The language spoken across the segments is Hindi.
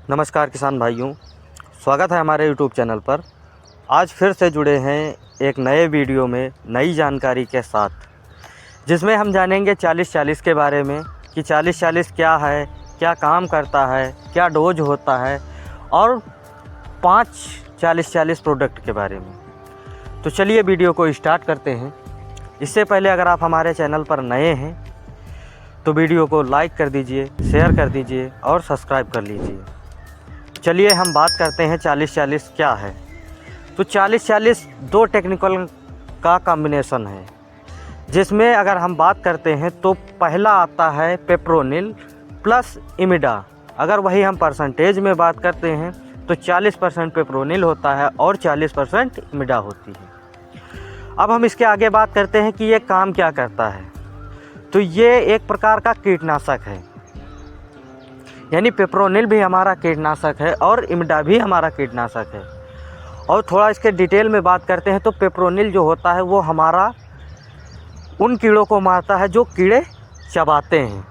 नमस्कार किसान भाइयों, स्वागत है हमारे YouTube चैनल पर। आज फिर से जुड़े हैं एक नए वीडियो में नई जानकारी के साथ, जिसमें हम जानेंगे 40-40 के बारे में कि 40-40 क्या है, क्या काम करता है, क्या डोज होता है और 5 40-40 प्रोडक्ट के बारे में। तो चलिए वीडियो को स्टार्ट करते हैं। इससे पहले अगर आप हमारे चैनल पर नए हैं तो वीडियो को लाइक कर दीजिए, शेयर कर दीजिए और सब्सक्राइब कर लीजिए। चलिए हम बात करते हैं 40-40 क्या है। तो 40-40 दो टेक्निकल का कॉम्बिनेशन है, जिसमें अगर हम बात करते हैं तो पहला आता है पेप्रोनिल प्लस इमिडा। अगर वही हम परसेंटेज में बात करते हैं तो 40% पेप्रोनिल होता है और 40% इमिडा होती है। अब हम इसके आगे बात करते हैं कि ये काम क्या करता है। तो ये एक प्रकार का कीटनाशक है, यानी पेप्रोनिल भी हमारा कीटनाशक है और इमिडा भी हमारा कीटनाशक है। और थोड़ा इसके डिटेल में बात करते हैं तो पेप्रोनिल जो होता है वो हमारा उन कीड़ों को मारता है जो कीड़े चबाते हैं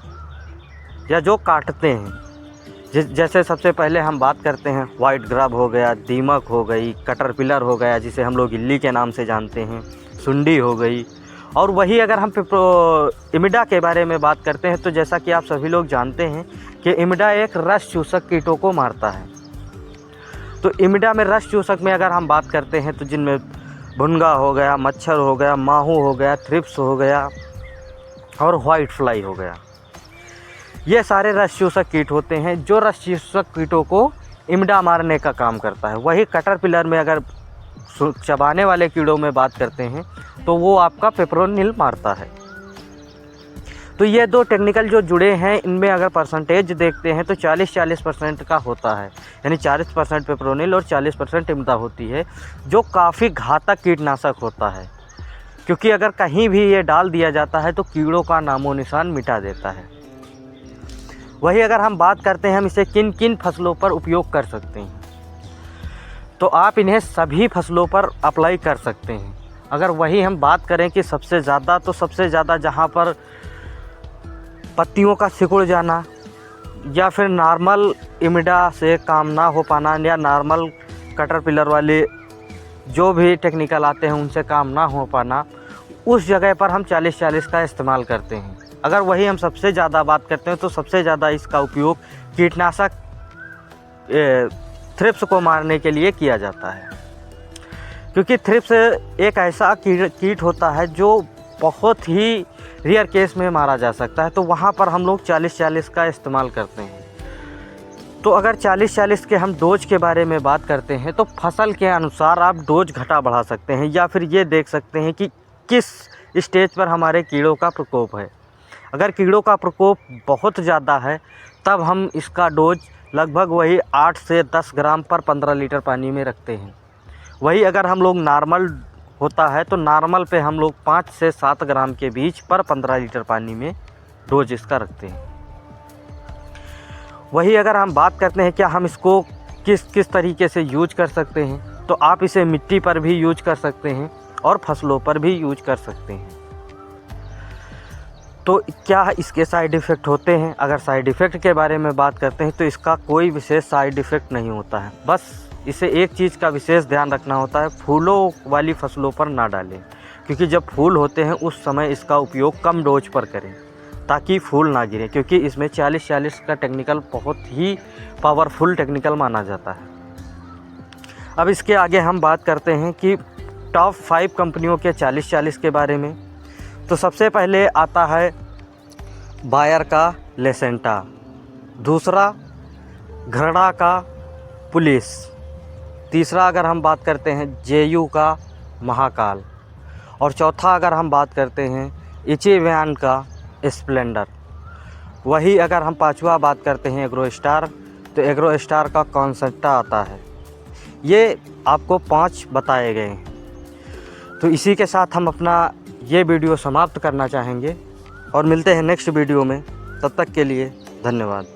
या जो काटते हैं। जैसे सबसे पहले हम बात करते हैं वाइट ग्राब हो गया, दीमक हो गई, कटरपिलर हो गया जिसे हम लोग इल्ली के नाम से जानते हैं, सुंडी हो गई। और वही अगर हम इमिडा के बारे में बात करते हैं तो जैसा कि आप सभी लोग जानते हैं कि इमिडा एक रस चूसक कीटों को मारता है। तो इमिडा में रस चूसक में अगर हम बात करते हैं तो जिनमें भुनगा हो गया, मच्छर हो गया, माहू हो गया, थ्रिप्स हो गया और वाइट फ्लाई हो गया, ये सारे रस चूसक कीट होते हैं जो रस चूसक कीटों को इमिडा मारने का काम करता है। वही कटरपिलर में अगर चबाने वाले कीड़ों में बात करते हैं तो वो आपका पेप्रोनिल मारता है। तो ये दो टेक्निकल जो जुड़े हैं, इनमें अगर परसेंटेज देखते हैं तो 40-40% का होता है, यानी 40% पेप्रोनिल और 40% इमिडा होती है, जो काफ़ी घातक कीटनाशक होता है, क्योंकि अगर कहीं भी ये डाल दिया जाता है तो कीड़ों का नामो निशान मिटा देता है। वही अगर हम बात करते हैं हम इसे किन किन फसलों पर उपयोग कर सकते हैं, तो आप इन्हें सभी फसलों पर अप्लाई कर सकते हैं। अगर वही हम बात करें कि सबसे ज़्यादा जहाँ पर पत्तियों का सिकुड़ जाना या फिर नॉर्मल इमिडा से काम ना हो पाना या नॉर्मल कटरपिलर वाले जो भी टेक्निकल आते हैं उनसे काम ना हो पाना, उस जगह पर हम 40-40 का इस्तेमाल करते हैं। अगर वही हम सबसे ज़्यादा बात करते हैं तो सबसे ज़्यादा इसका उपयोग कीटनाशक थ्रिप्स को मारने के लिए किया जाता है, क्योंकि थ्रिप्स एक ऐसा कीट होता है जो बहुत ही रेयर केस में मारा जा सकता है। तो वहाँ पर हम लोग 40-40 का इस्तेमाल करते हैं। तो अगर 40-40 के हम डोज के बारे में बात करते हैं तो फसल के अनुसार आप डोज घटा बढ़ा सकते हैं, या फिर ये देख सकते हैं कि किस स्टेज पर हमारे कीड़ों का प्रकोप है। अगर कीड़ों का प्रकोप बहुत ज़्यादा है तब हम इसका डोज लगभग वही 8 से 10 ग्राम पर 15 लीटर पानी में रखते हैं। वही अगर हम लोग नॉर्मल होता है तो नॉर्मल पे हम लोग 5 से 7 ग्राम के बीच पर 15 लीटर पानी में डोज इसका रखते हैं। वही अगर हम बात करते हैं क्या हम इसको किस तरीके से यूज कर सकते हैं, तो आप इसे मिट्टी पर भी यूज कर सकते हैं और फसलों पर भी यूज कर सकते हैं। तो क्या इसके साइड इफ़ेक्ट होते हैं? अगर साइड इफ़ेक्ट के बारे में बात करते हैं तो इसका कोई विशेष साइड इफ़ेक्ट नहीं होता है। बस इसे एक चीज़ का विशेष ध्यान रखना होता है, फूलों वाली फसलों पर ना डालें, क्योंकि जब फूल होते हैं उस समय इसका उपयोग कम डोज पर करें ताकि फूल ना गिरे, क्योंकि इसमें 40-40 का टेक्निकल बहुत ही पावरफुल टेक्निकल माना जाता है। अब इसके आगे हम बात करते हैं कि टॉप 5 कंपनियों के 40-40 के बारे में। तो सबसे पहले आता है बायर का लेसेंटा, दूसरा घरड़ा का पुलिस, तीसरा अगर हम बात करते हैं जेयू का महाकाल, और चौथा अगर हम बात करते हैं इचेवैन का स्प्लेंडर। वही अगर हम पांचवा बात करते हैं एग्रो स्टार, तो एग्रो स्टार का कॉन्सेंट्रा आता है। ये आपको 5 बताए गए हैं। तो इसी के साथ हम अपना ये वीडियो समाप्त करना चाहेंगे और मिलते हैं नेक्स्ट वीडियो में। तब तक के लिए धन्यवाद।